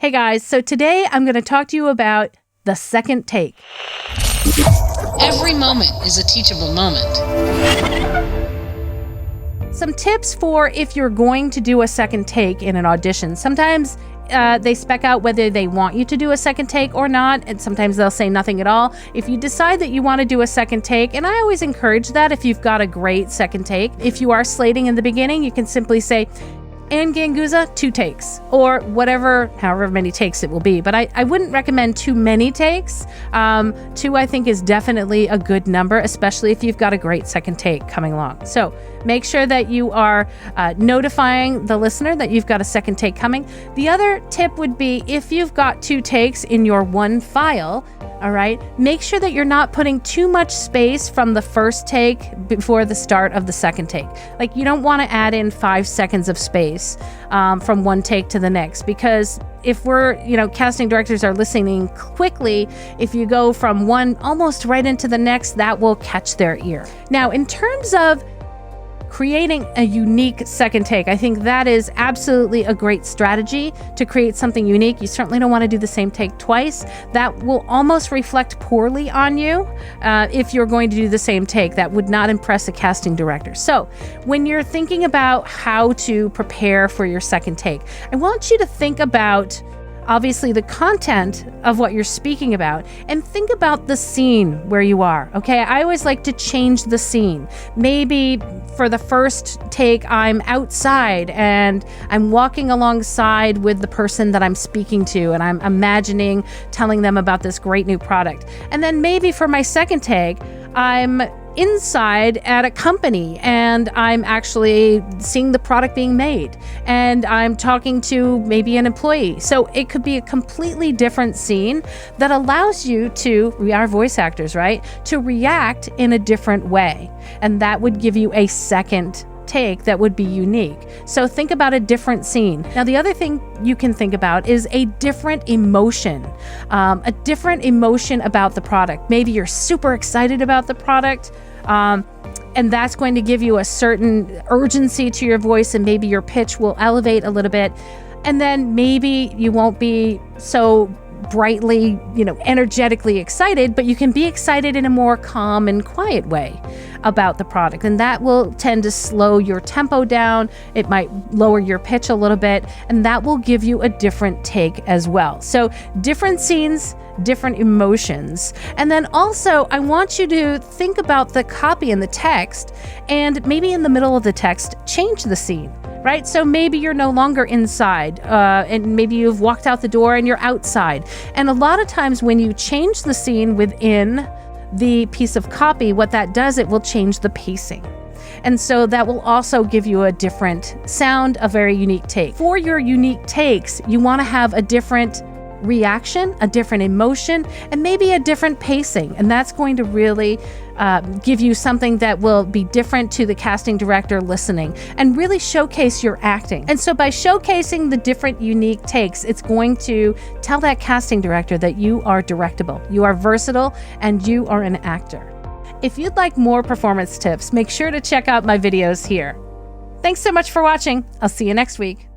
Hey guys, so today I'm going to talk to you about the second take. Every moment is a teachable moment. Some tips for if you're going to do a second take in an audition. Sometimes they spec out whether they want you to do a second take or not, and sometimes they'll say nothing at all. If you decide that you want to do a second take, and I always encourage that if you've got a great second take, if you are slating in the beginning, you can simply say, and Ganguza, 2 takes, or however many takes it will be. But I wouldn't recommend too many takes. 2, I think, is definitely a good number, especially if you've got a great second take coming along. So make sure that you are notifying the listener that you've got a second take coming. The other tip would be if you've got 2 takes in your one file, all right, make sure that you're not putting too much space from the first take before the start of the second take. Like, you don't want to add in 5 seconds of space from one take to the next, because if casting directors are listening quickly, if you go from one almost right into the next, that will catch their ear. Now, in terms of creating a unique second take, I think that is absolutely a great strategy to create something unique. You certainly don't want to do the same take twice. That will almost reflect poorly on you if you're going to do the same take. That would not impress a casting director. So when you're thinking about how to prepare for your second take, I want you to think about obviously the content of what you're speaking about, and think about the scene where you are. Okay, I always like to change the scene. Maybe for the first take, I'm outside and I'm walking alongside with the person that I'm speaking to, and I'm imagining telling them about this great new product. And then maybe for my second take, I'm inside at a company and I'm actually seeing the product being made, and I'm talking to maybe an employee. So it could be a completely different scene that allows you to, we are voice actors, right, to react in a different way. And that would give you a second take that would be unique. So think about a different scene. Now, the other thing you can think about is a different emotion about the product. Maybe you're super excited about the product, and that's going to give you a certain urgency to your voice, and maybe your pitch will elevate a little bit. And then maybe you won't be so brightly, energetically excited, but you can be excited in a more calm and quiet way about the product. And that will tend to slow your tempo down. It might lower your pitch a little bit, and that will give you a different take as well. So different scenes, different emotions. And then also, I want you to think about the copy and the text, and maybe in the middle of the text, change the scene. Right? So maybe you're no longer inside, and maybe you've walked out the door and you're outside. And a lot of times when you change the scene within the piece of copy, what that does, it will change the pacing. And so that will also give you a different sound, a very unique take. For your unique takes, you want to have a different reaction, a different emotion, and maybe a different pacing. And that's going to really give you something that will be different to the casting director listening, and really showcase your acting. And so by showcasing the different unique takes, it's going to tell that casting director that you are directable, you are versatile, and you are an actor. If you'd like more performance tips, make sure to check out my videos here. Thanks so much for watching. I'll see you next week.